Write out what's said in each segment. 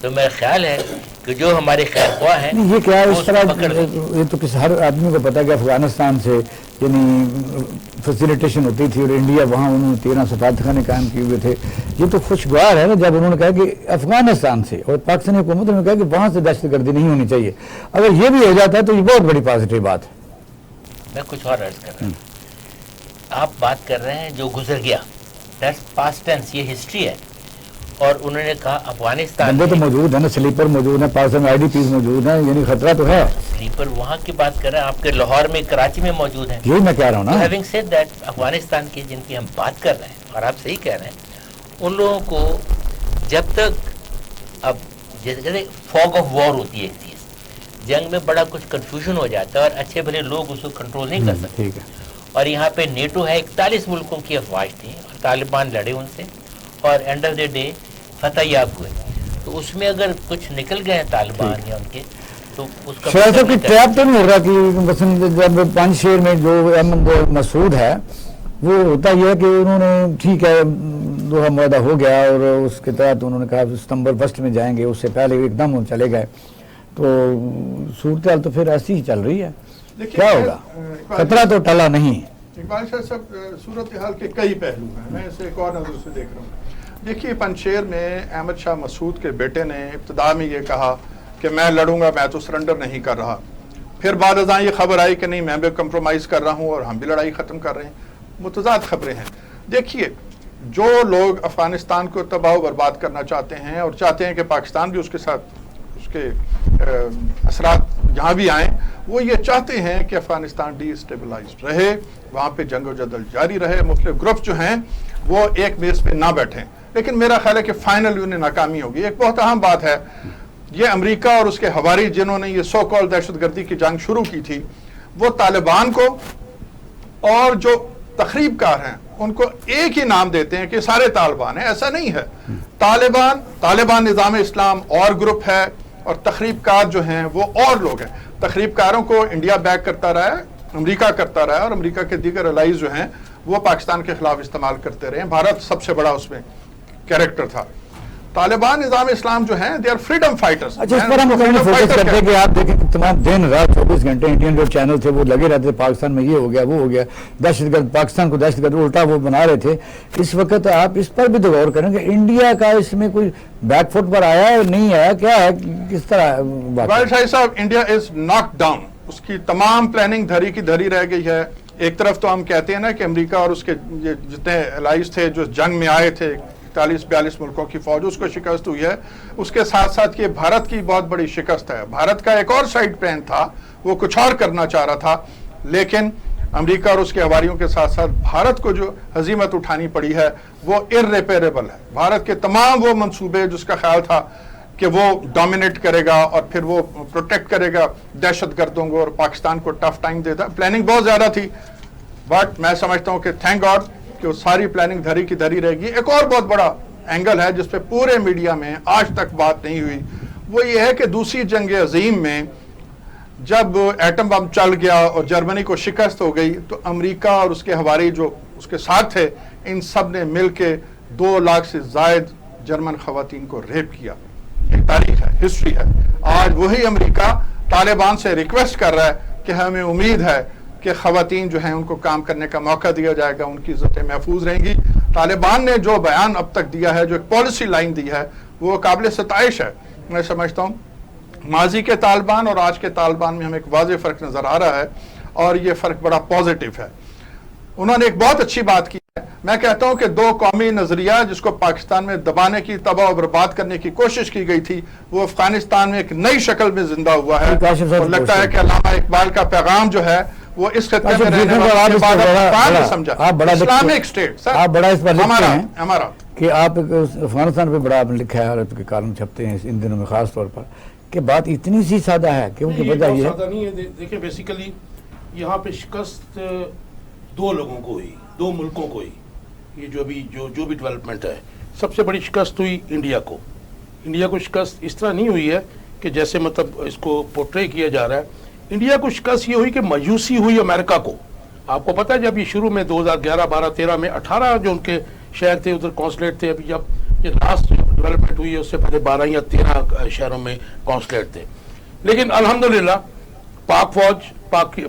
تو میرا خیال ہے کہ جو ہمارے خیر خواہ ہیں نہیں، یہ کیا ہے وہ اس اس کو طرح، پکڑ لیں۔ یہ تو کسی ہر آدمی کو پتا کہ افغانستان سے یعنی فیسیلیٹیشن ہوتی تھی اور انڈیا وہاں انہوں نے 13 سفارتخانے قائم کیے ہوئے تھے. یہ تو خوشگوار ہے نا جب انہوں نے کہا کہ افغانستان سے، اور پاکستانی حکومت نے کہا کہ وہاں سے دہشت گردی نہیں ہونی چاہیے. اگر یہ بھی ہو جاتا ہے تو یہ بہت بڑی پازیٹیو بات ہے. میں کچھ اور عرض کر رہا ہوں. آپ بات کر رہے ہیں جو گزر گیا، دیٹس پاسٹ ٹینس، یہ ہسٹری ہے. اور انہوں نے کہا افغانستان بندے تو موجود ہیں نا، سلیپر موجود ہیں، پاکستان میں آئی ڈی پیز موجود ہیں، یعنی خطرہ تو ہے. سلیپر وہاں کی بات کر رہے ہیں، آپ کے لاہور میں، کراچی میں موجود ہیں. یہی میں کہہ رہا ہوں نا. ہیونگ سیڈ دیٹ، افغانستان کی جن کی ہم بات کر رہے ہیں، اور آپ صحیح کہہ رہے ہیں، ان لوگوں کو جب تک، اب جیسے کہتے ہیں فوگ آف وار ہوتی ہے ایک چیز، جنگ میں بڑا کچھ کنفیوژن ہو جاتا ہے اور اچھے بھلے لوگ اس کو کنٹرول نہیں کر سکتے. ٹھیک ہے. اور یہاں پہ نیٹو ہے، 41 ملکوں کی افواج تھی اور طالبان لڑے ان سے اور اینڈ آف دا ڈے فتح یاب ہوئے. تو اس میں اگر کچھ نکل گئے ہیں طالبان یا ان کے، تو اس کا شاید صاحب کی ٹریپ تو نہیں ہو رہا کہ مثلاً جب پنج شیر میں جو احمد مسعود ہے، وہ ہوتا یہ ہے کہ انہوں نے ٹھیک ہے دوحہ معاہدہ ہو گیا اور اس کے تحت انہوں نے کہا ستمبر 1 میں جائیں گے، اس سے پہلے ایک دم چلے گئے. تو صورتحال تو پھر ایسی ہی چل رہی ہے. کیا ہوگا؟ خطرہ تو ٹلا نہیں. اقبال شاہ صاحب، صورتحال کے کئی پہلو ہیں، میں اسے ایک اور نظر سے دیکھ رہا ہوں. دیکھیے، پنجشیر میں احمد شاہ مسعود کے بیٹے نے ابتدا میں یہ کہا کہ میں لڑوں گا، میں تو سرنڈر نہیں کر رہا. پھر بعد ازاں یہ خبر آئی کہ نہیں، میں بھی کمپرومائز کر رہا ہوں اور ہم بھی لڑائی ختم کر رہے ہیں. متضاد خبریں ہیں. دیکھیے، جو لوگ افغانستان کو تباہ و برباد کرنا چاہتے ہیں اور چاہتے ہیں کہ پاکستان بھی اس کے ساتھ اس کے اثرات جہاں بھی آئیں، وہ یہ چاہتے ہیں کہ افغانستان ڈی اسٹیبلائزڈ رہے، وہاں پہ جنگ و جدل جاری رہے، مختلف گروپ جو ہیں وہ ایک میز پہ نہ بیٹھیں. لیکن میرا خیال ہے کہ فائنل انہیں ناکامی ہوگی. ایک بہت اہم بات ہے، یہ امریکہ اور اس کے ہواری جنہوں نے یہ سو کال دہشت گردی کی جنگ شروع کی تھی، وہ طالبان کو اور جو تخریب کار ہیں ان کو ایک ہی نام دیتے ہیں کہ سارے طالبان ہیں. ایسا نہیں ہے. طالبان نظام اسلام اور گروپ ہے اور تخریب کار جو ہیں وہ اور لوگ ہیں. تخریب کاروں کو انڈیا بیک کرتا رہا ہے، امریکہ کرتا رہا ہے، اور امریکہ کے دیگر الائز جو ہیں وہ پاکستان کے خلاف استعمال کرتے رہے ہیں. بھارت سب سے بڑا اس میں کیریکٹر تھا. طالبان نظام اسلام جو ہیں دے آر فریڈم فائٹرز. اچھا، اس پر ہم فوکس کرتے ہیں کہ آپ دیکھیں کہ تمام دن رات 24 گھنٹے انڈین جو چینل تھے وہ لگے رہتے تھے، پاکستان میں یہ ہو گیا وہ ہو گیا، دہشت گرد پاکستان کو دہشت گرد الٹا وہ بنا رہے تھے. اس وقت آپ اس پر بھی تو غور کریں کہ انڈیا کا اس میں کوئی بیک فٹ پر آیا ہے نہیں آیا، کیا ہے، کس طرح بات ہے؟ شاہی صاحب، انڈیا از ناک ڈاؤن. اس کی تمام پلاننگ دھری کی دھری رہ گئی ہے. ایک طرف تو ہم کہتے ہیں نا کہ امریکہ اور اس کے جتنے الائز تھے جو جنگ میں آئے تھے، 42 ملکوں کی فوج، اس کو شکست ہوئی ہے. اس کے ساتھ ساتھ یہ بھارت کی بہت بڑی شکست ہے. بھارت کا ایک اور سائیڈ پلان تھا، وہ کچھ اور کرنا چاہ رہا تھا، لیکن امریکہ اور اس کے ہواریوں کے ساتھ ساتھ بھارت کو جو ہزیمت اٹھانی پڑی ہے وہ irreparable ہے. بھارت کے تمام وہ منصوبے جس کا خیال تھا کہ وہ ڈومینیٹ کرے گا اور پھر وہ پروٹیکٹ کرے گا دہشت گردوں کو اور پاکستان کو ٹف ٹائم دے گا، پلاننگ بہت زیادہ تھی. بٹ میں سمجھتا ہوں کہ تھینک گاڈ کہ وہ ساری پلاننگ دھری کی دھری رہے گی. ایک اور بہت بڑا اینگل ہے جس پہ پورے میڈیا میں آج تک بات نہیں ہوئی، وہ یہ ہے کہ دوسری جنگ عظیم میں جب ایٹم بم چل گیا اور جرمنی کو شکست ہو گئی تو امریکہ اور اس کے ہواری جو اس کے ساتھ تھے، ان سب نے مل کے 2 لاکھ سے زائد جرمن خواتین کو ریپ کیا. ایک تاریخ ہے، ہسٹری ہے. آج وہی امریکہ طالبان سے ریکویسٹ کر رہا ہے کہ ہمیں امید ہے کہ خواتین جو ہیں ان کو کام کرنے کا موقع دیا جائے گا، ان کی عزتیں محفوظ رہیں گی. طالبان نے جو بیان اب تک دیا ہے، جو ایک پالیسی لائن دی ہے، وہ قابل ستائش ہے. میں سمجھتا ہوں ماضی کے طالبان اور آج کے طالبان میں ہمیں ایک واضح فرق نظر آ رہا ہے اور یہ فرق بڑا پازیٹیو ہے. انہوں نے ایک بہت اچھی بات کی ہے. میں کہتا ہوں کہ 2 قومی نظریہ جس کو پاکستان میں دبانے کی، تباہ و برباد کرنے کی کوشش کی گئی تھی، وہ افغانستان میں ایک نئی شکل میں زندہ ہوا ہے. اور لگتا ہے کہ علامہ اقبال کا پیغام جو ہے وہ اس خطے میں رہنے والوں کے بعد افغان نے سمجھا. اسلامک اسٹیٹ سر، آپ بڑا اس پر لکھتے ہیں ہمارا کہ آپ افغانستان پہ بڑا لکھا ہے اور آپ کے کالم چھپتے ہیں ان دنوں میں خاص طور پر، کہ بات اتنی سی سادہ ہے کیونکہ وجہ یہ سادہ نہیں ہے. دیکھیں بیسیکلی یہاں پہ شکست 2 لوگوں کو ہوئی، 2 ملکوں کو ہوئی. یہ جو بھی ڈیولپمنٹ ہے، سب سے بڑی شکست ہوئی انڈیا کو. انڈیا کو شکست اس طرح نہیں ہوئی ہے کہ جیسے مطلب اس کو پورٹرے کیا جا رہا ہے. انڈیا کو شکست یہ ہوئی کہ مایوسی ہوئی امریکہ کو. آپ کو پتہ ہے جب یہ شروع میں 2011 12 13 میں 18 جو ان کے شہر تھے ادھر کونسلیٹ تھے، ابھی جب یہ لاسٹ ڈیولپمنٹ ہوئی ہے اس سے پہلے 12 یا 13 شہروں میں کونسلیٹ تھے. لیکن الحمدللہ پاک فوج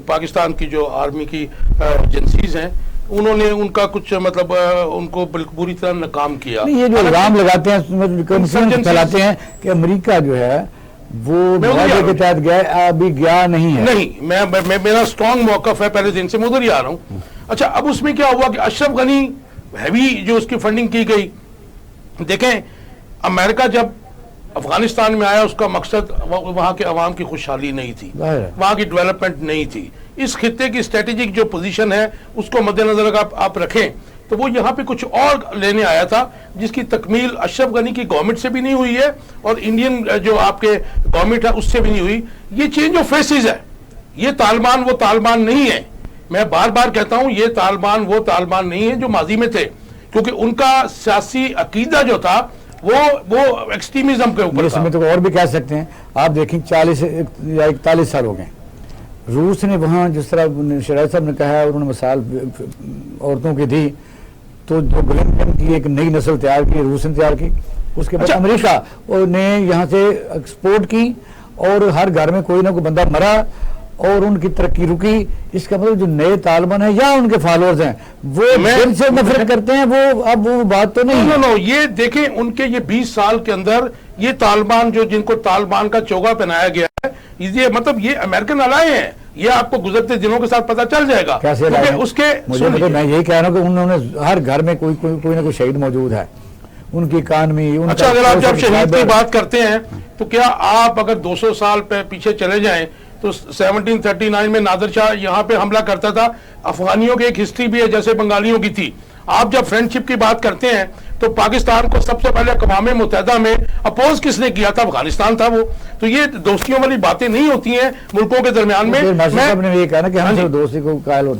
پاکستان کی جو آرمی کی ایجنسیز ہیں انہوں نے ان کا کچھ مطلب ان کو پوری طرح ناکام کیا. یہ جو الزام لگاتے ہیں پھیلاتے ہیں کہ امریکہ جو ہے وہ معاہدے کے تحت گیا ابھی گیا نہیں ہے. نہیں میں میرا اسٹرانگ موقف ہے پہلے دن سے میں ادھر ہی آ رہا ہوں. اچھا اب اس میں کیا ہوا کہ اشرف غنی ہیوی جو اس کی فنڈنگ کی گئی. دیکھیں امریکہ جب افغانستان میں آیا اس کا مقصد وہاں کے عوام کی خوشحالی نہیں تھی, وہاں کی ڈیولپمنٹ نہیں تھی. اس خطے کی اسٹریٹجک جو پوزیشن ہے اس کو مد نظر اگر آپ رکھیں تو وہ یہاں پہ کچھ اور لینے آیا تھا جس کی تکمیل اشرف غنی کی گورنمنٹ سے بھی نہیں ہوئی ہے اور انڈین جو آپ کے گورنمنٹ ہے اس سے بھی نہیں ہوئی. یہ چینج آف فیسز ہے. یہ طالبان وہ طالبان نہیں ہے. میں بار بار کہتا ہوں یہ طالبان وہ طالبان نہیں ہے جو ماضی میں تھے, کیونکہ ان کا سیاسی عقیدہ جو تھا وہ ایکسٹریمزم کے اوپر تھا. اس میں تو اور بھی کہہ سکتے ہیں. آپ دیکھیں 40 یا 41 سال ہو گئے روس نے وہاں جس طرح شرائط صاحب نے کہا ہے انہوں نے مثال عورتوں کی دی, تو جو گلن کی ایک نئی نسل تیار کی روس نے تیار کی. اس کے بعد امریکہ نے یہاں سے ایکسپورٹ کی اور ہر گھر میں کوئی نہ کوئی بندہ مرا اور ان کی ترقی رکی. اس کا مطلب جو نئے طالبان ہیں یا ان کے فالوورز ہیں وہ دل سے نفرت کرتے ہیں. وہ اب وہ بات تو نہیں ہے. یہ دیکھیں ان کے یہ 20 سال کے اندر یہ طالبان جو جن کو طالبان کا چوگا پہنایا گیا ہے یہ مطلب یہ امریکن الائے ہیں. یہ آپ کو گزرتے دنوں کے ساتھ پتہ چل جائے گا. کیسے اس کے میں یہی کہہ رہا ہوں کہ انہوں نے ہر گھر میں کوئی نہ کوئی شہید موجود ہے. ان کی اکانومی. اچھا اگر آپ جب شہید کی بات کرتے ہیں تو کیا آپ اگر 200 سال پیچھے چلے جائیں تو 1739 میں نادر شاہ یہاں پہ حملہ کرتا تھا. افغانیوں کی ایک ہسٹری بھی ہے جیسے بنگالیوں کی تھی. آپ جب فرینڈشپ کی بات کرتے ہیں تو پاکستان کو سب سے پہلے اقوام متحدہ میں اپوز کس نے کیا تھا؟ افغانستان تھا وہ. تو یہ دوستیوں والی باتیں نہیں ہوتی ہیں ملکوں کے درمیان میں.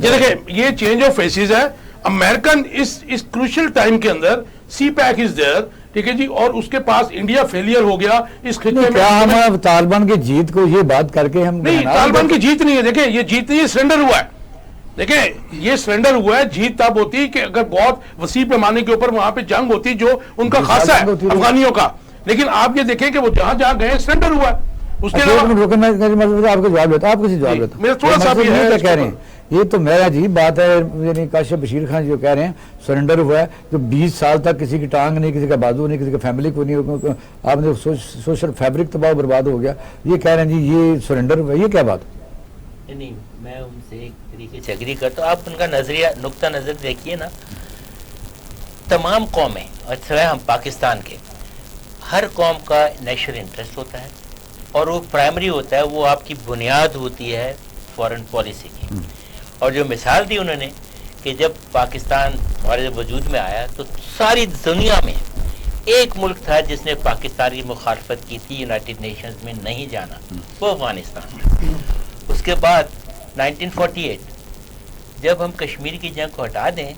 دیکھیں یہ چینج آف فیسز ہے. امریکن اس کروشل ٹائم کے اندر سی پیک از دیئر, ٹھیک ہے جی, اور اس کے پاس انڈیا فیلئر ہو گیا اس خطے میں. کیا ہم طالبان کی جیت کو یہ بات کر کے ہم نہیں, طالبان کی جیت نہیں ہے. دیکھیں یہ جیت نہیں ہے, سرنڈر ہوا ہے. دیکھیں یہ سرنڈر ہوا ہے. جیت تب ہوتی کہ اگر بہت وسیع پیمانے کے اوپر وہاں پہ جنگ ہوتی جو ان کا خاصہ ہے افغانیوں کا. لیکن آپ یہ دیکھیں کہ وہ جہاں گئے سرنڈر ہوا ہے. اس کے آپ کو جواب دیتا, آپ کسی جواب دیتا. میرا تھوڑا سا بھی ہے کہہ رہے ہیں یہ تو میرا عجیب بات ہے. یعنی کاشف بشیر خان جو کہہ رہے ہیں سرنڈر ہوا ہے, جو 20 سال تک کسی کی ٹانگ نہیں, کسی کا بازو نہیں, کسی کا فیملی کو نہیں, آپ نے سوشل فیبرک تباہ برباد ہو گیا. یہ کہہ رہے ہیں جی یہ سرنڈر ہوا ہے. یہ کیا بات؟ نہیں میں ان سے ایک طریقے سے اگری کرتا ہوں. آپ ان کا نظریہ نقطہ نظر دیکھیے نا. تمام قومیں اور سوائے ہم پاکستان کے ہر قوم کا نیشنل انٹرسٹ ہوتا ہے اور وہ پرائمری ہوتا ہے, وہ آپ کی بنیاد ہوتی ہے فورن پالیسی کی. اور جو مثال دی انہوں نے کہ جب پاکستان ہمارے وجود میں آیا تو ساری دنیا میں ایک ملک تھا جس نے پاکستان کی مخالفت کی تھی یونائٹڈ نیشنز میں نہیں جانا, وہ افغانستان. اس کے بعد 1948 جب ہم کشمیر کی جنگ کو ہٹا دیں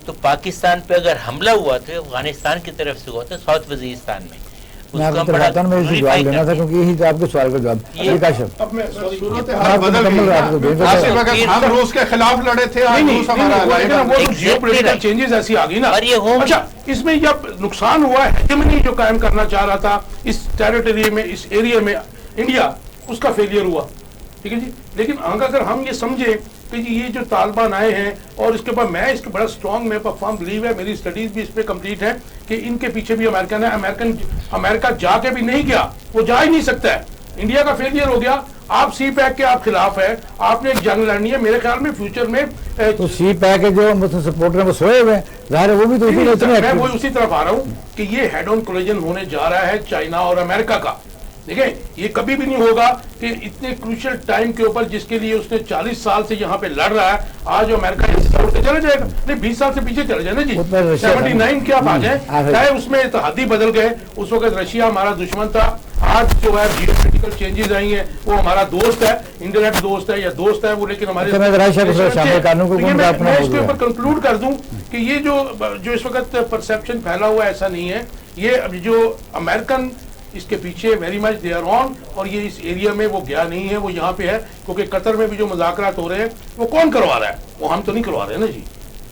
تو پاکستان پہ اگر حملہ ہوا تو افغانستان کی طرف سے ہوا تھا ساؤتھ وزیرستان میں. میں آپ کو بتاتا ہوں, میں اسے جواب لینا تھا کیونکہ یہی آپ کے سوال کا جواب. یہ کاشف اب میں صورتحال بدل گئی. آصف اگر ہم روس کے خلاف لڑے تھے روس ہمارا وہ جیو پولیٹیکل چینجز ایسی آ گئی نا. اچھا اس میں جب نقصان ہوا ہے ہیجمنی جو قائم کرنا چاہ رہا تھا اس ٹیریٹری میں, اس ایریا میں انڈیا, اس کا فیلئر ہوا, ٹھیک ہے جی. لیکن اگر ہم یہ سمجھیں کہ جی یہ جو طالبان آئے ہیں اور اس کے بعد میں اس کے بڑا اسٹرانگ میں فرم بلیو ہے, میری اسٹڈیز بھی اس پہ کمپلیٹ ہے کہ ان کے پیچھے بھی امریکن ہے. امریکہ جا کے بھی نہیں گیا, وہ جا ہی نہیں سکتا ہے. انڈیا کا فیلئر ہو گیا. آپ سی پیک کے آپ خلاف ہے, آپ نے ایک جنگ لڑنی ہے. میرے خیال میں فیوچر میں تو سی پیک کے جو سپورٹر ہیں وہ سوئے ہوئے ہیں, ظاہر ہے وہ بھی تو میں وہی اسی طرف آ رہا ہوں کہ یہ ہیڈ آن کولیجن ہونے جا رہا ہے چائنا اور امریکہ کا. دیکھیں یہ کبھی بھی نہیں ہوگا کہ اتنے کروشل ٹائم کے اوپر جس کے لیے اس نے 40 سال سے یہاں پہ لڑ رہا ہے, آج امریکہ چھوڑ کے چلے جائے گا. نہیں 20 سال سے پیچھے چلے جائے نا جی, 79 کے آپ آ جائیں, چاہے اس میں اتحادی بدل گئے. اس وقت رشیا ہمارا دشمن تھا, آج جو ہے جیو پولیٹیکل چینجز آئی ہیں وہ ہمارا دوست ہے, انڈائریکٹ دوست ہے یا دوست ہے وہ, لیکن ہمارے میں اس کے اوپر کنکلوڈ کر دوں کہ یہ جو اس وقت پرسیپشن پھیلا ہوا ایسا نہیں ہے. یہ جو امریکن اس کے پیچھے very much they are on, اور یہ اس ایریا میں وہ گیا نہیں ہے, وہ یہاں پہ ہے. کیونکہ قطر میں بھی جو مذاکرات ہو رہے ہیں وہ کون کروا رہا ہے؟ وہ ہم تو نہیں کروا رہے نا جی.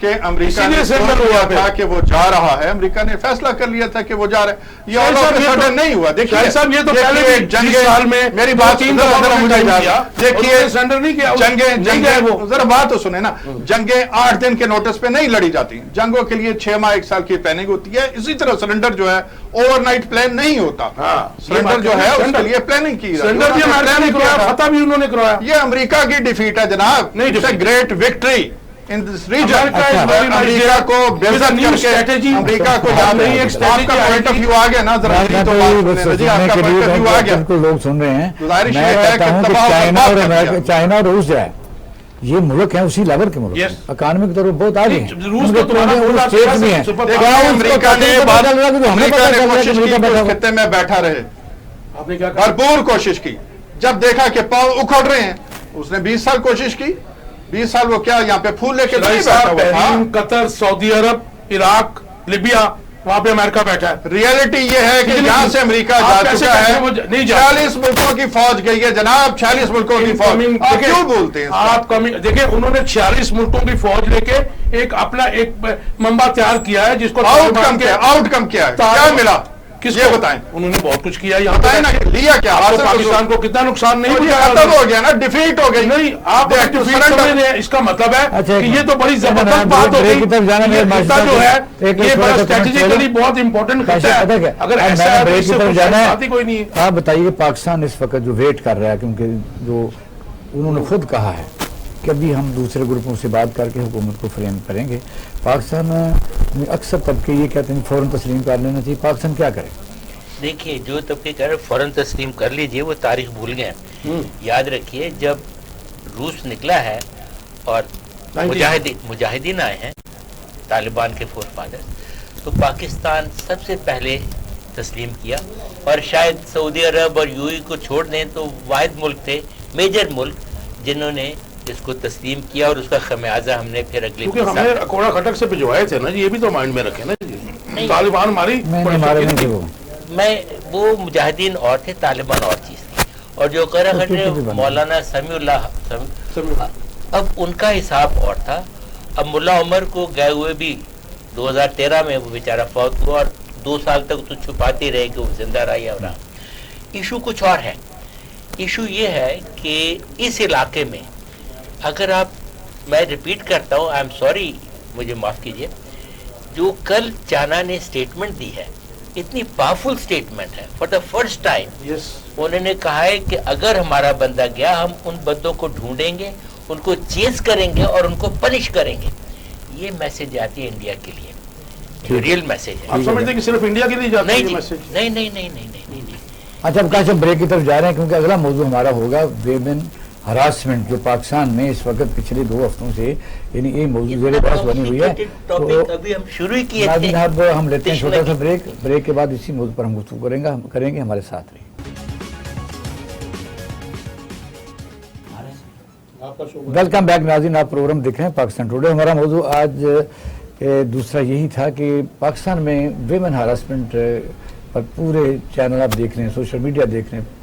کہ امریکہ نے تھا کہ وہ جا رہا ہے, امریکہ نے فیصلہ کر لیا تھا کہ وہ جا رہا ہے, یہ all of a sudden نہیں ہوا. دیکھیے صاحب یہ تو پہلے جنگ سال میں میری بات دیکھیے جنگیں ذرا بات تو سنیں نا, جنگیں 8 دن کے نوٹس پہ نہیں لڑی جاتی, جنگوں کے لیے 6 ماہ 1 سال کی پلاننگ ہوتی ہے. اسی طرح سرنڈر جو ہے اوور نائٹ پلان نہیں ہوتا, سرنڈر جو ہے اس کے لیے پلاننگ کی سرنڈر بھی امریکہ نے کرایا, فتح بھی انہوں نے کرایا. یہ امریکہ کی ڈیفیٹ ہے جناب, great victory in this region. امریکہ کو بیزت کر کے امریکہ کو یاد نہیں, آپ کا پوائنٹ آف ویو آ گیا نا, ذرا تو بات سنیں جی, آپ کا پوائنٹ آف ویو آ گیا. لوگ سن رہے ہیں, میں کہتا ہوں کہ چائنا اور روس جو ہے یہ ملک ہیں اسی لیول کے ملک, اکانومی کے طور پر بہت آگے ہیں, امریکہ نے کوشش کی اس خطے میں بیٹھا رہے, بھرپور کوشش کی. جب دیکھا کہ پاؤں اکھڑ رہے ہیں, اس نے 20 سال کوشش کی. 20 سال وہ کیا یہاں پہ پھول لے کے قطر, سعودی عرب, عراق, لیبیا, وہاں پہ امریکہ بیٹھا ہے. ریئلٹی یہ ہے کہ یہاں سے امریکہ جا چکا ہے, 46 ملکوں کی فوج گئی ہے جناب, 46 ملکوں کی فوج. آپ کیوں بولتے ہیں آپ دیکھیں, انہوں نے 46 ملکوں کی فوج لے کے ایک اپنا ایک منبع تیار کیا ہے, جس کو آؤٹ کم کیا ہے, کیا ملا کس کو بتائیں. انہوں نے بہت کچھ کیا یہاں بتائیں نا, لیا کیا پاکستان کو کتنا نقصان نہیں ہوا, ختم ہو گیا نا, ڈیفیٹ ہو گئی. نہیں آپ اس کا مطلب ہے کہ یہ تو بڑی زبردست بات ہو گئی, جو ہے یہ بڑا اسٹریٹجیکلی بہت امپورٹنٹ خطہ ہے. اگر ایسا ہے تو اس سے بات ہی کوئی نہیں ہے. آپ بتائیے پاکستان اس وقت جو ویٹ کر رہا ہے, کیونکہ جو انہوں نے خود کہا ہے کہ ابھی ہم دوسرے گروپوں سے بات کر کے حکومت کو فریم کریں گے. پاکستان میں اکثر طبقے یہ کہتے ہیں فوراً تسلیم کر لینا چاہیے, پاکستان کیا کرے؟ دیکھیے جو طبقے کہہ رہے فوراً تسلیم کر لیجئے, وہ تاریخ بھول گئے ہیں. یاد رکھیے جب روس نکلا ہے اور مجاہدین آئے ہیں, طالبان کے فور فادر, تو پاکستان سب سے پہلے تسلیم کیا, اور شاید سعودی عرب اور یو کو چھوڑ دیں تو واحد ملک تھے, میجر ملک, جنہوں نے اس کو تسلیم کیا, اور اس کا خمیازہ ہم نے پھر اگلے کیونکہ ہمیں اکوڑا کھٹک سے بھجوائے تھے نا جی, یہ بھی تو مائنڈ میں رکھے نا جی. طالبان ہماری وہ مجاہدین اور تھے, طالبان اور چیز تھی. اور جو کہہ رہا ہے مولانا سمیع اللہ, اب ان کا حساب اور تھا. اب ملا عمر کو گئے ہوئے بھی 2013 میں وہ بیچارہ فوت ہوا, اور 2 سال تک تو چھپاتے رہے کہ وہ زندہ رہا یا رہا. ایشو کچھ اور ہے. ایشو یہ ہے کہ اس علاقے میں اگر آپ, میں ریپیٹ کرتا ہوں, آئی ایم سوری, مجھے معاف کیجئے, جو کل چائنا نے اسٹیٹمنٹ دی ہے, اتنی پاورفل اسٹیٹمنٹ ہے, فار دا فرسٹ ٹائم انہوں نے کہا ہے کہ اگر ہمارا بندہ گیا, ہم ان بندوں کو ڈھونڈیں گے, ان کو چیز کریں گے اور ان کو پنش کریں گے. یہ میسج آتی ہے انڈیا کے لیے, ریئل میسج ہے. آپ سمجھتے ہیں کہ صرف انڈیا کے لیے جاتا ہے یہ میسج؟ نہیں. اچھا اب کہاں سے بریک کی طرف جا رہے ہیں, کیونکہ اگلا موضوع ہمارا ہوگا ویمن ہراسمنٹ, جو پاکستان میں اس وقت پچھلے 2 ہفتوں سے یعنی یہ موضوع زیر بحث بنی ہوئی ہے. ابھی ہم شروع کیے تھے. اب ہم لیتے ہیں چھوٹا سا بریک کے بعد اسی موضوع پر ہم گفتگو کریں گے. ہمارے ساتھ رہیے. ویلکم بیک ناظرین, آپ پروگرام دیکھ رہے ہیں پاکستان ٹوڈے. ہمارا موضوع آج دوسرا یہی تھا کہ پاکستان میں ویمن ہراسمنٹ پر پورے چینل آپ دیکھ رہے ہیں, سوشل میڈیا دیکھ رہے ہیں,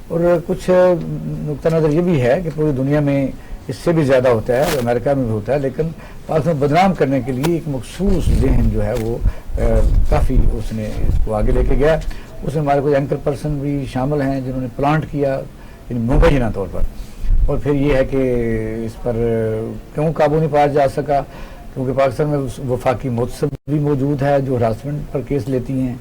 اور کچھ نقطہ نظر یہ بھی ہے کہ پوری دنیا میں اس سے بھی زیادہ ہوتا ہے, امریکہ میں بھی ہوتا ہے, لیکن پاکستان بدنام کرنے کے لیے ایک مخصوص ذہن جو ہے وہ کافی اس نے اس کو آگے لے کے گیا. اس میں ہمارے کوئی اینکر پرسن بھی شامل ہیں جنہوں نے پلانٹ کیا, یعنی مبینہ طور پر. اور پھر یہ ہے کہ اس پر کیوں قابو نہیں پایا جا سکا, کیونکہ پاکستان میں وفاقی متسب بھی موجود ہے جو ہراسمنٹ پر کیس لیتی ہیں,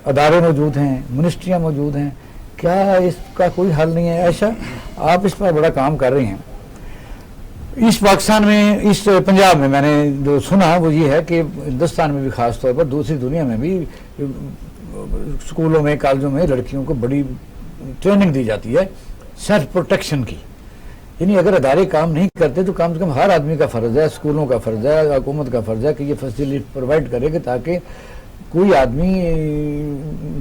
ادارے موجود ہیں, منسٹریاں موجود ہیں. کیا اس کا کوئی حل نہیں ہے؟ عائشہ, آپ اس پر بڑا کام کر رہے ہیں. اس پاکستان میں, اس پنجاب میں میں نے جو سنا وہ یہ ہے کہ ہندوستان میں بھی خاص طور پر, دوسری دنیا میں بھی اسکولوں میں, کالجوں میں لڑکیوں کو بڑی ٹریننگ دی جاتی ہے سیلف پروٹیکشن کی. یعنی اگر ادارے کام نہیں کرتے تو کم سے کم ہر آدمی کا فرض ہے, اسکولوں کا فرض ہے, حکومت کا فرض ہے کہ یہ فیسلٹی پرووائڈ کرے کہ تاکہ کوئی آدمی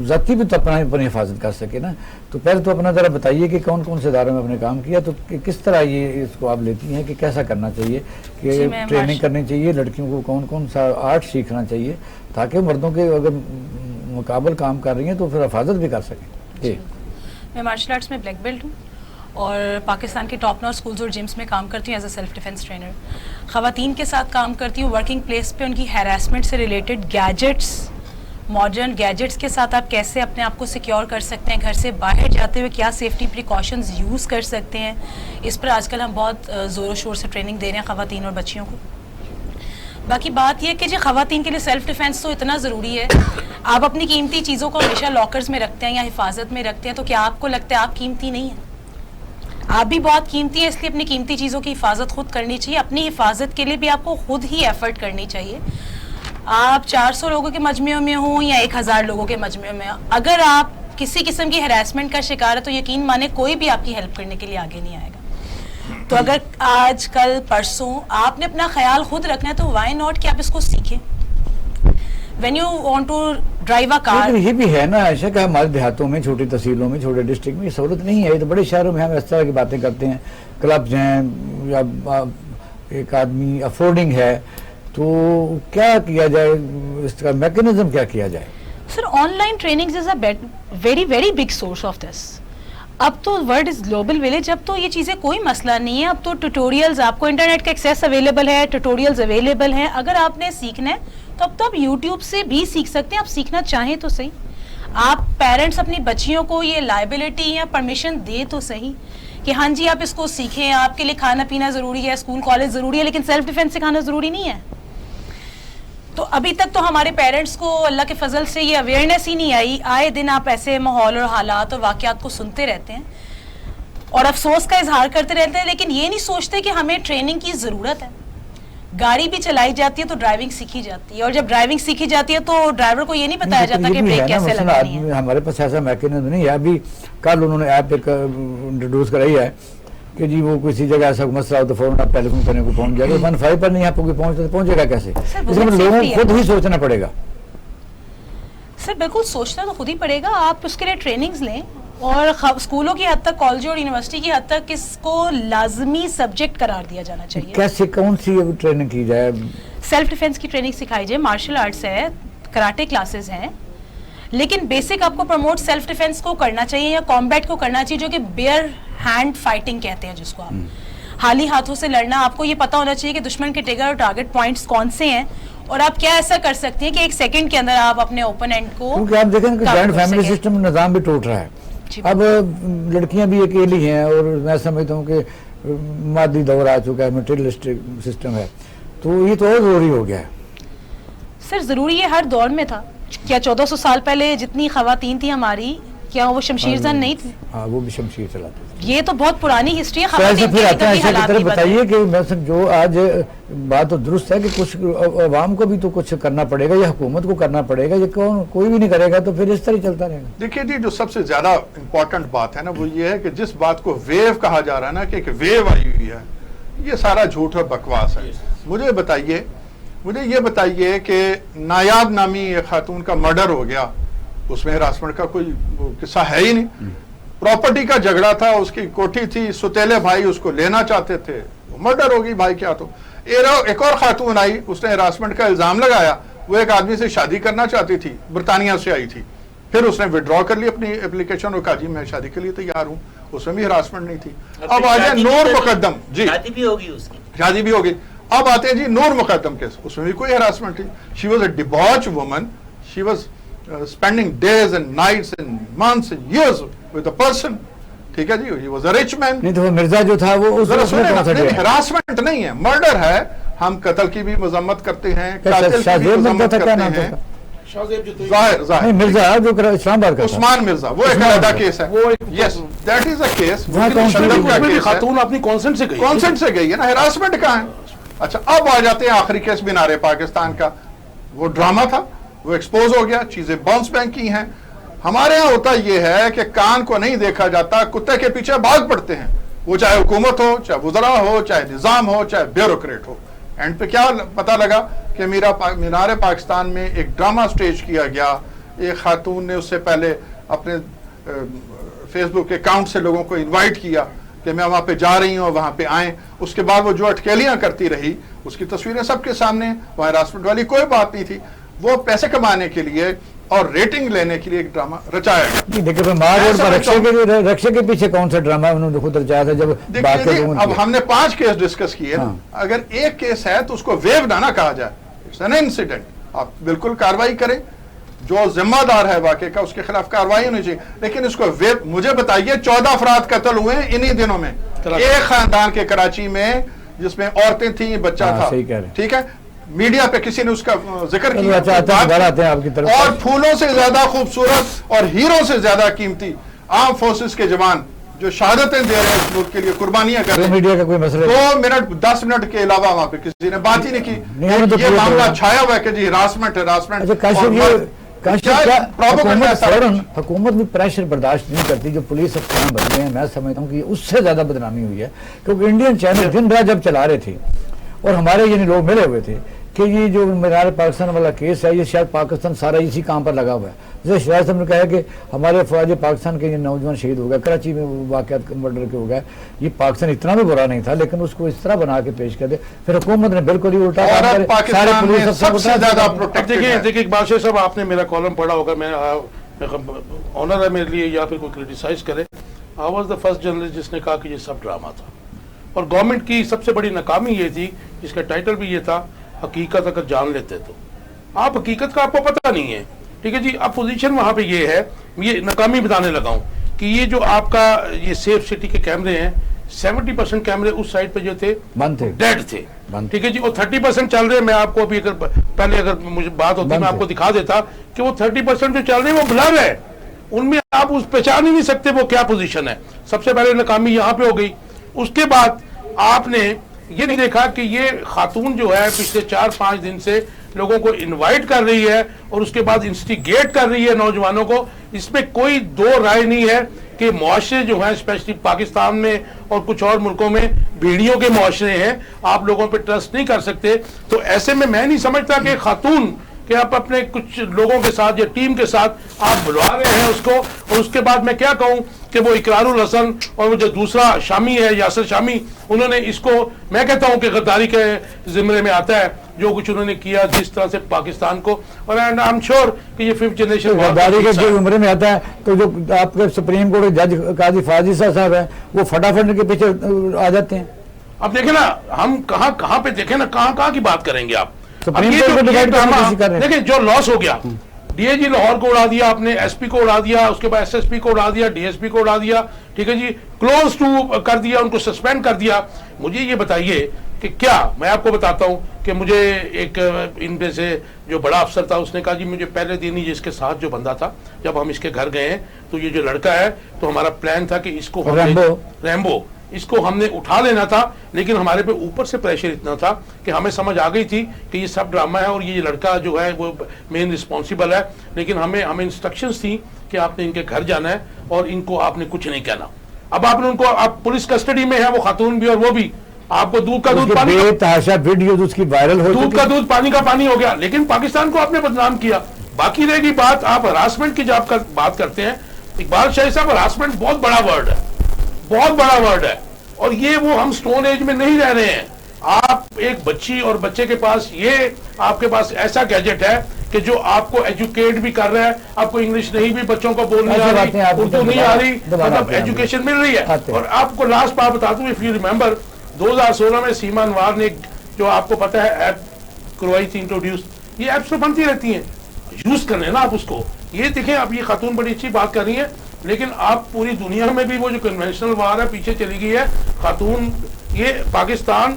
ذاتی بھی تو اپنی حفاظت کر سکے نا. تو پہلے تو اپنا ذرا بتائیے کہ کون کون سے اداروں میں اپنے کام کیا, تو کس طرح یہ اس کو آپ لیتی ہیں کہ کیسا کرنا چاہیے, کہ ٹریننگ کرنی چاہیے لڑکیوں کو, کون کون سا آرٹ سیکھنا چاہیے تاکہ مردوں کے اگر مقابل کام کر رہی ہیں تو پھر حفاظت بھی کر سکیں. جی, میں مارشل آرٹس میں بلیک بیلٹ ہوں, اور پاکستان کے ٹاپ ناچ اسکولز اور جمس میں کام کرتی ہوں as a self defence trainer. خواتین کے ساتھ کام کرتی ہوں ورکنگ پلیس پہ ان کی ہیراسمنٹ سے ریلیٹڈ گیجٹس, ماڈرن گیجٹس کے ساتھ آپ کیسے اپنے آپ کو سیکیور کر سکتے ہیں, گھر سے باہر جاتے ہوئے کیا سیفٹی پریکاشنز یوز کر سکتے ہیں. اس پر آج کل ہم بہت زور و شور سے ٹریننگ دے رہے ہیں خواتین اور بچیوں کو. باقی بات یہ کہ جی خواتین کے لیے سیلف ڈیفینس تو اتنا ضروری ہے. آپ اپنی قیمتی چیزوں کو ہمیشہ لاکرز میں رکھتے ہیں یا حفاظت میں رکھتے ہیں, تو کیا آپ کو لگتا ہے آپ قیمتی نہیں ہیں؟ آپ بھی بہت قیمتی ہیں, اس لیے اپنی قیمتی چیزوں کی حفاظت خود کرنی چاہیے. اپنی حفاظت کے لیے بھی آپ کو خود ہی ایفرٹ کرنی چاہیے. آپ 400 لوگوں کے مجمع میں ہوں یا 1000 لوگوں کے مجمع میں, اگر آپ کسی قسم کی ہراسمنٹ کا شکار ہے تو یقین مانے کوئی بھی آپ کی ہیلپ کرنے کے لیے آگے نہیں آئے گا. تو اگر آج کل پرسوں آپ نے اپنا خیال خود رکھنا ہے تو وائی ناٹ کہ آپ اس کو سیکھیں. When you want to drive a car, یہ بھی ہے نا ایسا کہ ہمارے دیہاتوں میں, چھوٹی تحصیلوں میں, چھوٹے ڈسٹرکٹ میں یہ سہولت نہیں ہے. یہ تو بڑے شہروں میں ہم اس طرح کی باتیں کرتے ہیں, کلبز ہیں یا ایک آدمی افورڈنگ ہے, تو کیا کیا جائے, اس کا میکینزم کیا کیا جائے؟ Sir online training is a very very big source of this. اب تو ورلڈ از گلوبل ولیج, اب تو یہ چیزیں کوئی مسئلہ نہیں ہے. اب تو ٹیوٹوریلز, آپ کو انٹرنیٹ کا ایکسیس اویلیبل ہے, ٹیوٹوریلز اویلیبل ہیں. اگر آپ نے سیکھنا ہے تو اب تو آپ یوٹیوب سے بھی سیکھ سکتے ہیں. آپ سیکھنا چاہیں تو صحیح. آپ پیرنٹس اپنی بچیوں کو یہ لائبلٹی یا پرمیشن دے تو صحیح کہ ہاں جی آپ اس کو سیکھیں, آپ کے لیے کھانا پینا ضروری ہے, اسکول کالج ضروری ہے, لیکن سیلف ڈیفینس سکھانا ضروری نہیں ہے. تو ابھی تک تو ہمارے پیرنٹس کو اللہ کے فضل سے یہ اویئرنیس ہی نہیں آئی. آئے دن آپ ایسے ماحول اور حالات اور واقعات کو سنتے رہتے ہیں اور افسوس کا اظہار کرتے رہتے ہیں, لیکن یہ نہیں سوچتے کہ ہمیں ٹریننگ کی ضرورت ہے. گاڑی بھی چلائی جاتی ہے تو ڈرائیونگ سیکھی جاتی ہے, اور جب ڈرائیونگ سیکھی جاتی ہے تو ڈرائیور کو یہ نہیں بتایا جاتا کہ بریک کیسے لگانی ہے. ہمارے پاس ایسا میکینزم نہیں ہے. ابھی کل انہوں نے ایپ ایک انٹروڈیوس کرائی ہے کہ جی وہ کسی جگہ ایسا مسئلہ ہو تو فوراً آپ ٹیلی فون کرنے کو پہنچ جائے گا. 15 پر نہیں آپ کو پہنچتے تو پہنچے گا کیسے؟ اس میں لوگوں کو خود ہی سوچنا پڑے گا. سر بالکل سوچنا تو خود ہی پڑے گا. آپ اس کے لیے ٹریننگز لیں, اور اسکولوں کی حد تک, کالجوں اور یونیورسٹی کی حد تک اس کو لازمی سبجیکٹ قرار دیا جانا چاہیے. کیسے, کون سی ٹریننگ کی جائے؟ سیلف ڈیفینس کی ٹریننگ سکھائی جائے, مارشل آرٹس ہے, کراٹے کلاسز ہیں, لیکن بیسک آپ کو پروموٹ سیلف ڈیفینس کو کرنا چاہیے یا کامبیٹ کو کرنا چاہیے, جو کہ بیئر ہینڈ فائٹنگ کہتے ہیں جس کو آپ حالی ہاتھوں سے لڑنا. آپ کو یہ پتا ہونا چاہیے کہ دشمن کے ٹریگر اور ٹارگٹ پوائنٹس کون سے ہیں, اور آپ کیا ایسا کر سکتے ہیں کہ 1 سیکنڈ کے اندر آپ اپنے اوپوننٹ کو, کیونکہ آپ دیکھیں کہ جوائنٹ فیملی سسٹم نظام بھی ٹوٹ رہا ہے. اب لڑکیاں بھی اکیلی ہیں, اور میں سمجھتا ہوں کہ مادی دور آ چکا ہے, مٹیریلسٹک سسٹم ہے, تو یہ تو اور ضروری ہو گیا ہے. سر ضروری یہ ہر دور میں تھا. کیا 1400 سال پہلے جتنی خواتین تھی ہماری, کیا وہ شمشیر زن نہیں تھی؟ ہاں, وہ بھی شمشیر چلاتے تھے. یہ تو بہت پرانی ہسٹری ہے. خواتین کی حالات بتائیے کہ میں جو آج بات تو درست ہے کہ کچھ عوام کو بھی تو کچھ کرنا پڑے گا, یا حکومت کو کرنا پڑے گا, یہ کوئی بھی نہیں کرے گا تو پھر اس طرح چلتا رہے گا. دیکھیے جی, جو سب سے زیادہ امپورٹنٹ بات ہے نا وہ یہ ہے کہ جس بات کو ویو کہا جا رہا ہے نا کہ ایک ویو آئی ہوئی ہے, یہ سارا جھوٹ اور بکواس ہے. مجھے یہ بتائیے کہ نایاب نامی ایک خاتون کا مرڈر ہو گیا, اس میں ہراسمنٹ کا کوئی قصہ ہے ہی نہیں. پراپرٹی کا جھگڑا تھا, اس کی کوٹھی تھی, ستیلے بھائی اس کو لینا چاہتے تھے, مرڈر ہو گئی بھائی. کیا تو ایک اور خاتون آئی, اس نے ہراسمنٹ کا الزام لگایا, وہ ایک آدمی سے شادی کرنا چاہتی تھی, برطانیہ سے آئی تھی, پھر اس نے وڈرا کر لی اپنی اپلیکیشن اور کہا جی میں شادی کے لیے تیار ہوں. اس میں بھی ہراسمنٹ نہیں تھی. اب آ جائے نور مقدم, جی شادی بھی ہوگی اس کی, شادی بھی ہوگی. اب آتے ہیں جی نور مقدم کیس, اس میں بھی کوئی ہراسمنٹ تھی. She was a debauch woman, she was spending days and nights and months and years with a person. ٹھیک ہے جی, he was a rich man. نہیں تو وہ مرزا جو تھا وہ اس میں کون سا ڈیا؟ ہراسمنٹ نہیں ہے, مرڈر ہے. ہم قتل کی بھی مذمت کرتے ہیں, قاتل کی بھی مذمت کرتے ہیں. نہیں, مرزا جو اسلام آباد کا عثمان مرزا, وہ ایک علیحدہ کیس ہے. Yes, that is a case. خاتون اپنی کانسنٹ سے گئی, کانسنٹ سے گئی ہے نا, ہراسمنٹ کہاں ہے. اچھا, اب آ جاتے ہیں آخری کیس مینار پاکستان کا. وہ ڈرامہ تھا, وہ ایکسپوز ہو گیا, چیزیں باؤنس بینک کی ہیں. ہمارے ہاں ہوتا یہ ہے کہ کان کو نہیں دیکھا جاتا, کتے کے پیچھے بھاگ پڑتے ہیں. وہ چاہے حکومت ہو, چاہے وزراء ہو, چاہے نظام ہو, چاہے بیوروکریٹ ہو. اینڈ پہ کیا پتا لگا کہ مینار پاکستان میں ایک ڈرامہ سٹیج کیا گیا. ایک خاتون نے اس سے پہلے اپنے فیس بک اکاؤنٹ سے لوگوں کو انوائٹ کیا کہ میں وہاں پہ جا رہی ہوں, وہاں پہ آئیں. اس کے بعد وہ جو اٹکیلیاں کرتی رہی, اس کی تصویریں سب کے سامنے, وہاں ہراسمنٹ والی کوئی بات نہیں تھی. وہ پیسے کمانے کے لیے اور ریٹنگ لینے کے لیے ایک ڈرامہ رچایا گیا. جی دیکھیں مار روڈ پر رکشے کے پیچھے کون سا ڈرامہ ہے انہوں نے خود رچایا تھا. جب بات دیکھیے اب ہم نے 5 کیس ڈسکس کیے نا, اگر ایک کیس ہے تو اس کو ویو نہ کہا جائے, اٹس این انسیڈنٹ. آپ بالکل کاروائی کریں, جو ذمہ دار ہے واقعے کا اس کے خلاف کاروائی ہونی چاہیے, لیکن اس کو ویو. مجھے بتائیے 14 افراد قتل ہوئے ہیں انہی دنوں میں ایک خاندان کے کراچی میں, جس میں عورتیں تھیں, بچہ تھا. ٹھیک ہے, میڈیا پہ کسی نے اس کا ذکر کیا, اور پھولوں سے زیادہ خوبصورت اور ہیروں سے زیادہ قیمتی آرم فورسز کے جوان جو شہادتیں دے رہے ہیں اس ملک کے لیے, قربانیاں کر رہے ہیں. میڈیا کا کوئی مسئلہ 2 منٹ 10 منٹ کے علاوہ وہاں پہ کسی نے بات ہی نہیں کی. یہ معاملہ چھایا ہوا ہے کہ جی ہراسمنٹ. حکومت بھی پریشر برداشت نہیں کرتی جو پولیس افسران بدلے ہیں. میں سمجھتا ہوں کہ اس سے زیادہ بدنامی ہوئی ہے, کیونکہ انڈین چینل دن رات جب چلا رہے تھے اور ہمارے یعنی لوگ ملے ہوئے تھے کہ یہ جو مینار پاکستان والا کیس ہے یہ شاید پاکستان سارا اسی کام پر لگا ہوا ہے. جیسے شاید صاحب نے کہا کہ ہمارے فوج پاکستان کے یہ نوجوان شہید ہو گئے, کراچی میں واقعات مرڈر کے ہو گئے, یہ پاکستان اتنا بھی برا نہیں تھا, لیکن اس کو اس طرح بنا کے پیش کر دے. پھر حکومت نے بالکل ہی الٹا سارے پولیس سب سے زیادہ. دیکھیے اقبال شاہ صاحب, آپ نے میرا کالم پڑھا ہوگا, میں آنر ہے میرے لیے, یا پھر کوئی کرٹیسائز کرے. I was the first journalist جس نے کہا کہ یہ سب ڈرامہ تھا, اور گورنمنٹ کی سب سے بڑی ناکامی یہ تھی, جس کا ٹائٹل بھی یہ تھا, حقیقت اگر جان لیتے تو. آپ حقیقت کا آپ کو پتہ نہیں ہے, ٹھیک ہے جی. اب پوزیشن وہاں پہ یہ ہے, یہ ناکامی بتانے لگا ہوں کہ یہ جو آپ کا یہ سیف سٹی کے کیمرے ہیں, 70% کیمرے اس سائڈ پہ جو تھے بند تھے, ڈیڈ تھے. ٹھیک ہے جی, وہ 30% چل رہے ہیں. میں آپ کو ابھی پہلے اگر مجھے بات ہوتی میں آپ کو دکھا دیتا کہ وہ 30% جو چل رہے ہیں وہ بلر ہے, ان میں آپ اس پہچان ہی نہیں سکتے وہ کیا پوزیشن ہے. سب سے پہلے ناکامی یہاں پہ ہو گئی. اس کے بعد آپ نے یہ نہیں دیکھا کہ یہ خاتون جو ہے پچھلے 4-5 دن سے لوگوں کو انوائٹ کر رہی ہے اور اس کے بعد انسٹیگیٹ کر رہی ہے نوجوانوں کو. اس میں کوئی دو رائے نہیں ہے کہ معاشرے جو ہیں اسپیشلی پاکستان میں اور کچھ اور ملکوں میں بھیڑیوں کے معاشرے ہیں, آپ لوگوں پہ ٹرسٹ نہیں کر سکتے. تو ایسے میں نہیں سمجھتا کہ خاتون کہ آپ اپنے کچھ لوگوں کے ساتھ یا ٹیم کے ساتھ آپ بلوا رہے ہیں اس کو, اور اس کے بعد میں کیا کہوں کہ وہ اقرار الحسن اور وہ جو دوسرا شامی ہے یاسر شامی, انہوں نے اس کو میں کہتا ہوں کہ غداری کے زمرے میں آتا ہے جو کچھ انہوں نے کیا جس طرح سے پاکستان کو. اور آئی ایم شیور کہ یہ 5th جنریشن غداری کے زمرے میں آتا ہے. تو جو آپ کے سپریم کورٹ جج قاضی فاضل صاحب ہیں وہ فٹافٹ کے پیچھے آ جاتے ہیں. اب دیکھیں نا, ہم کہاں پہ دیکھیں نا, کہاں کی بات کریں گے آپ. دیکھیں جو لاس ہو گیا, ڈی اے جی لاہور کو اڑا دیا آپ نے, ایس پی کو اڑا دیا, اس کے بعد ایس ایس پی کو اڑا دیا, ڈی ایس پی کو اڑا دیا, ٹھیک ہے جی, کلوز ٹو کر دیا, ان کو سسپینڈ کر دیا. مجھے یہ بتائیے کہ کیا, میں آپ کو بتاتا ہوں کہ مجھے ایک ان میں سے جو بڑا افسر تھا اس نے کہا جی مجھے پہلے دن ہی جس کے ساتھ جو بندہ تھا جب ہم اس کے گھر گئے ہیں تو یہ جو لڑکا ہے تو ہمارا پلان تھا کہ اس کو ریمبو اس کو ہم نے اٹھا لینا تھا, لیکن ہمارے پہ اوپر سے پریشر اتنا تھا کہ ہمیں سمجھ آ گئی تھی کہ یہ سب ڈرامہ ہے اور یہ لڑکا جو ہے وہ مین رسپانسیبل ہے. لیکن ہمیں انسٹرکشنز تھیں کہ آپ نے ان کے گھر جانا ہے اور ان کو آپ نے کچھ نہیں کہنا. اب آپ نے ان کو, آپ پولیس کسٹڈی میں ہے وہ خاتون بھی اور وہ بھی, آپ کو دودھ کا دودھ پانی, ویڈیوز کی وائرل ہو, دودھ کا دودھ پانی کا پانی ہو گیا. لیکن پاکستان کو آپ نے بدنام کیا. باقی رہے گی بات, آپ ہراسمنٹ کی جب بات کرتے ہیں اقبال شاہی صاحب, ہراسمنٹ بہت بڑا ورڈ ہے, بہت بڑا ورڈ ہے, اور یہ وہ ہم سٹون ایج میں نہیں رہ رہے ہیں. آپ ایک بچی اور بچے کے پاس یہ آپ کے پاس ایسا گیجٹ ہے کہ جو آپ کو ایجوکیٹ بھی کر رہا ہے, آپ کو انگلش نہیں بھی بچوں کو بولنی آ رہی, اردو نہیں آ رہی, مطلب ایجوکیشن مل رہی ہے. اور آپ کو لاسٹ بات بتا دوں, اف یو ریمبر 2016 میں سیما انوار نے جو آپ کو پتا ہے ایپ کروائی تھی انٹروڈیوس, یہ ایپس تو بنتی رہتی ہیں, یوز کر لیں نا آپ اس کو. یہ دیکھیں اب یہ خاتون بڑی اچھی بات کر رہی ہیں, لیکن آپ پوری دنیا میں بھی وہ جو کنونشنل وار ہے پیچھے چلی گئی ہے. خاتون, یہ پاکستان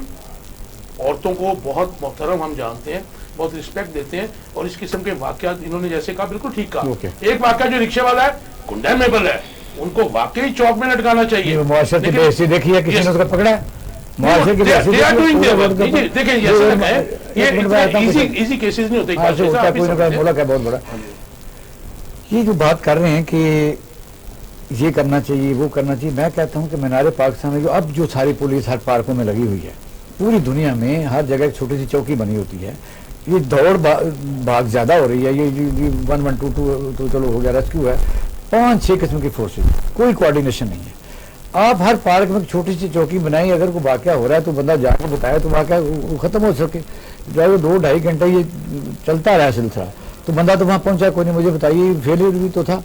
عورتوں کو بہت محترم ہم جانتے ہیں, بہت رسپیکٹ دیتے ہیں, اور اس قسم کے واقعات انہوں نے جیسے کہا بالکل ٹھیک کہا. ایک واقعہ جو رکشے والا ہے کنڈیمیبل ہے, ان کو واقعی چوک میں لٹکانا چاہیے. معاشرے کی بحثی دیکھی ہے, کسی نے اس کو پکڑا ہے, معاشرے کی بحثی دیکھیں یہ ایزی کیسز نہیں ہوتے. بہت بڑا یہ جو بات کر رہے ہیں کہ یہ کرنا چاہیے وہ کرنا چاہیے, میں کہتا ہوں کہ مینار پاکستان میں جو اب جو ساری پولیس ہر پارکوں میں لگی ہوئی ہے, پوری دنیا میں ہر جگہ ایک چھوٹی سی چوکی بنی ہوتی ہے, یہ دوڑ بھاگ زیادہ ہو رہی ہے. یہ 1122 تو چلو ہو گیا, ریسکیو ہے, 5-6 قسم کی فورسز, کوئی کوارڈینیشن نہیں ہے. آپ ہر پارک میں چھوٹی سی چوکی بنائی, اگر کوئی واقعہ ہو رہا ہے تو بندہ جا کے بتایا تو واقعہ ختم ہو سکے. جو 2-2.5 گھنٹے یہ چلتا رہا سلسلہ, تو بندہ تو وہاں پہنچا کوئی نہیں. مجھے بتائیے فیلئر بھی تو تھا.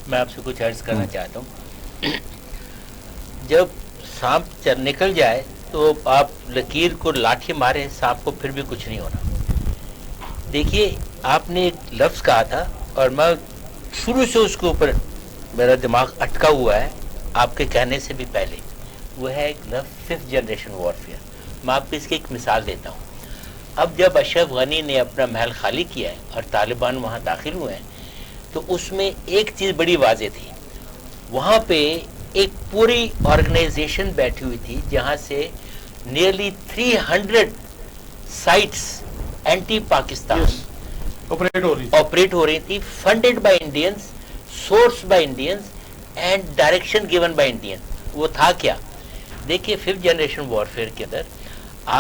میں آپ سے کچھ عرض کرنا چاہتا ہوں. جب سانپ نکل جائے تو آپ لکیر کو لاٹھی مارے, سانپ کو پھر بھی کچھ نہیں ہونا. دیکھیے آپ نے ایک لفظ کہا تھا اور میں شروع سے اس کے اوپر میرا دماغ اٹکا ہوا ہے آپ کے کہنے سے بھی پہلے, وہ ہے ایک لفظ 5th جنریشن وارفیئر. میں آپ کو اس کی ایک مثال دیتا ہوں. اب جب اشرف غنی نے اپنا محل خالی کیا ہے اور طالبان وہاں داخل ہوئے ہیں تو اس میں ایک چیز بڑی واضح تھی, وہاں پہ ایک پوری آرگنائزیشن بیٹھی ہوئی تھی جہاں سے nearly 300 sites anti Pakistan operate ہو رہی تھی, funded by Indians, source by Indians and direction given by Indian. وہ تھا کیا؟ دیکھیے 5th جنریشن وارفیئر کے اندر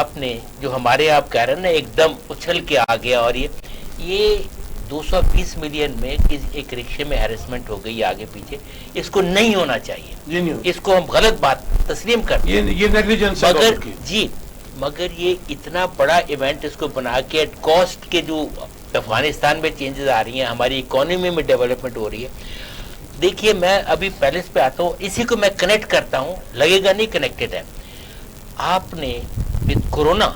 آپ نے جو ہمارے آپ کہہ رہے ہیں نا ایک دم اچھل کے آ گیا اور یہ 220 ملین میں ایک رکشے میں ہیرسمنٹ ہو گئی آگے پیچھے, اس کو نہیں ہونا چاہیے, اس کو ہم غلط بات تسلیم کرتے ہیں, یہ نیگلیجنس ہے مگر جی مگر یہ اتنا بڑا ایونٹ اس کو بنا کے ایٹ کاسٹ کے جو افغانستان میں چینجز آ رہی ہیں, ہماری اکانومی میں ڈیولپمنٹ ہو رہی ہے. دیکھیے میں ابھی پیلس پہ آتا ہوں, اسی کو میں کنیکٹ کرتا ہوں, لگے گا نہیں کنیکٹڈ ہے. آپ نے کورونا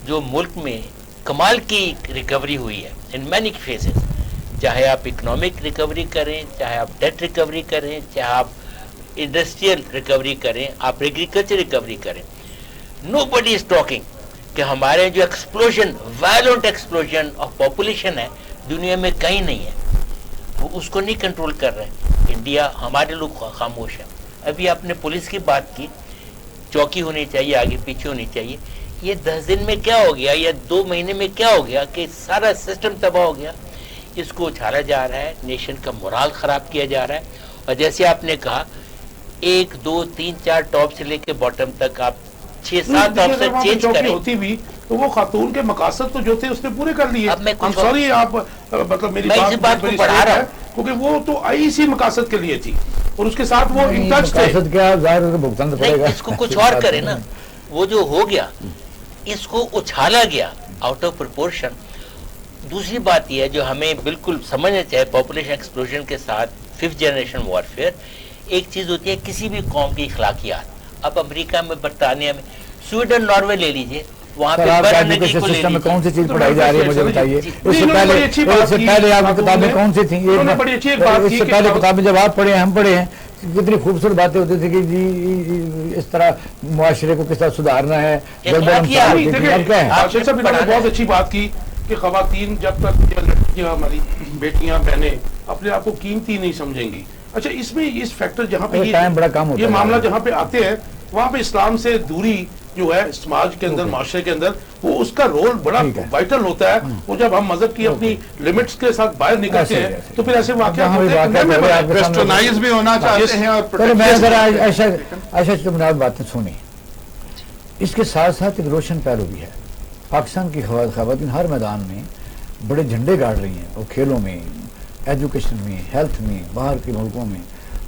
جو ملک میں کمال کی ریکوری ہوئی ہے ان مینی فیزز, چاہے آپ اکنامک ریکوری کریں, چاہے آپ ڈیٹ ریکوری کریں, چاہے آپ انڈسٹریل ریکوری کریں, آپ ایگریکلچر ریکوری کریں, نو بڈی از ٹاکنگ کہ ہمارے جو explosion violent explosion of population ہے دنیا میں کہیں نہیں ہے, وہ اس کو نہیں کنٹرول کر رہے. انڈیا ہمارے لوگ خاموش ہیں. ابھی آپ نے پولیس کی بات کی, چوکی ہونی چاہیے, آگے پیچھے ہونی چاہیے. یہ 10 دن میں کیا ہو گیا یا 2 مہینے میں کیا ہو گیا کہ سارا سسٹم تباہ ہو گیا. اس کو اچھالا جا رہا ہے, نیشن کا مورال خراب کیا جا رہا ہے. اور جیسے آپ نے کہا 1 2 3 4 ٹاپ سے لے کے باٹم تک آپ 6-7 افسر چینج کریں ہوتی بھی تو وہ خاتون کے مقاصد تو جو تھے اس نے پورے کر لیے. اب میں سوری آپ مطلب میری بات کو بڑھا رہا ہوں کیونکہ وہ تو اسی مقاصد کے لیے تھی اور اس کے ساتھ وہ ان ٹچ تھے. مقاصد کیا ظاہر ہے کہ بھگتان تو پڑے گا. اس کو کچھ اور کرے نا, وہ جو ہو گیا اس کو اچھالا گیا آؤٹ آف پرپورشن. دوسری بات یہ ہے جو ہمیں بالکل سمجھنا چاہیے پاپولیشن ایکسپلوژن کے ساتھ 5th جنریشن وارفیئر, ایک چیز ہوتی ہے کسی بھی قوم کی اخلاقیات. اب امریکہ میں, برطانیہ میں, سویڈن, ناروے لے لیجئے, وہاں پہ سسٹم میں کون سی چیز پڑھائی جا رہی ہے مجھے بتائیے. اس سے پہلے آپ کی کتابیں کون سی تھیں؟ اس سے پہلے کتابیں جب آپ پڑھے ہیں, ہم پڑھے ہیں, کتنی خوبصورت باتیں ہوتی تھی کہ جی اس طرح معاشرے کو کس طرح سدھارنا ہے. بہت اچھی بات کی کہ خواتین جب تک لڑکیاں, ہماری بیٹیاں, بہنیں اپنے آپ کو قیمتی نہیں سمجھیں گی. اچھا اس میں اس فیکٹر جہاں پہ یہ معاملہ جہاں پہ آتے ہیں وہاں پہ اسلام سے دوری جو ہے سماج کے اندر, معاشرے کے اندر, وہ اس کا رول بڑا وائٹل ہوتا ہے. وہ جب ہم مذہب کی اپنی لمٹس کے ساتھ باہر نکلتے ہیں تو پھر ایسے واقعات ہوتے ہیں ویسٹرنائز بھی ہونا چاہتے ہیں. اور میں ذرا ایسا بنیاد باتیں سنی. اس کے ساتھ ساتھ ایک روشن پہلو بھی ہے. پاکستان کی خواتین ہر میدان میں بڑے جھنڈے گاڑ رہی ہیں, اور کھیلوں میں, ایجوکیشن میں, ہیلتھ میں, باہر کے ملکوں میں.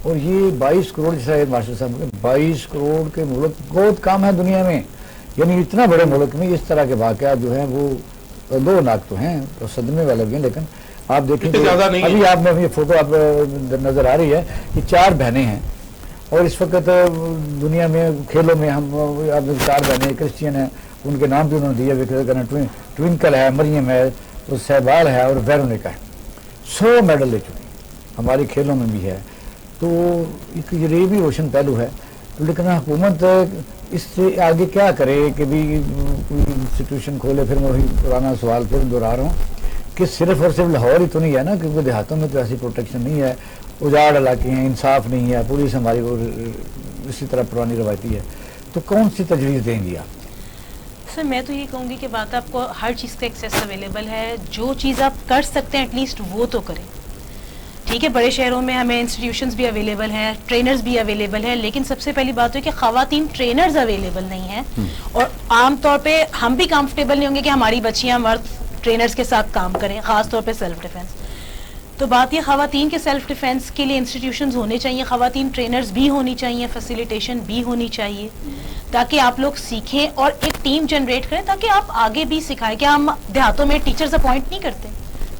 اور یہ 22 کروڑ جیسا مارشل صاحب 22 کروڑ کے ملک بہت کام ہے دنیا میں. یعنی اتنا بڑے ملک میں اس طرح کے واقعات جو ہیں وہ 2 لاکھ تو ہیں, تو صدمے والے بھی ہیں. لیکن آپ دیکھیں ابھی آپ میں یہ فوٹو آپ نظر آ رہی ہے کہ 4 بہنیں ہیں, اور اس وقت دنیا میں کھیلوں میں ہم 4 بہنیں کرسچین ہیں, ان کے نام بھی انہوں نے دیا. ٹوئنکل ہے, مریم ہے, سہبال ہے, اور ویرونیکا ہے. 100 میڈل لے چکی ہماری کھیلوں میں بھی ہے. تو یہ بھی روشن پہلو ہے. لیکن حکومت اس سے آگے کیا کرے کہ بھی کوئی انسٹیٹیوشن کھولے. پھر میں وہی پرانا سوال پھر دہرا رہا ہوں کہ صرف اور صرف لاہور ہی تو نہیں ہے نا, کیونکہ دیہاتوں میں تو ایسی پروٹیکشن نہیں ہے, اجاڑ علاقے ہیں, انصاف نہیں ہے, پولیس ہماری اسی طرح پرانی روایتی ہے. تو کون سی تجویز دیں گی آپ؟ سر میں تو یہ کہوں گی کہ بات آپ کو ہر چیز کا ایکسیس اویلیبل ہے. جو چیز آپ کر سکتے ہیں ایٹ لیسٹ وہ تو کریں. ٹھیک ہے, بڑے شہروں میں ہمیں انسٹیٹیوشنز بھی اویلیبل ہیں, ٹرینرز بھی اویلیبل ہیں, لیکن سب سے پہلی بات ہے کہ خواتین ٹرینرز اویلیبل نہیں ہیں. اور عام طور پہ ہم بھی کمفرٹیبل نہیں ہوں گے کہ ہماری بچیاں مرد ٹرینرز کے ساتھ کام کریں, خاص طور پہ سیلف ڈیفینس. تو بات یہ خواتین کے سیلف ڈیفینس کے لیے انسٹیٹیوشنز ہونے چاہیے, خواتین ٹرینرز بھی ہونی چاہیے, فیسیلیٹیشن بھی ہونی چاہیے, تاکہ آپ لوگ سیکھیں اور ایک ٹیم جنریٹ کریں, تاکہ آپ آگے بھی سکھائیں. کہ ہم دیہاتوں میں ٹیچرز اپوائنٹ نہیں کرتے,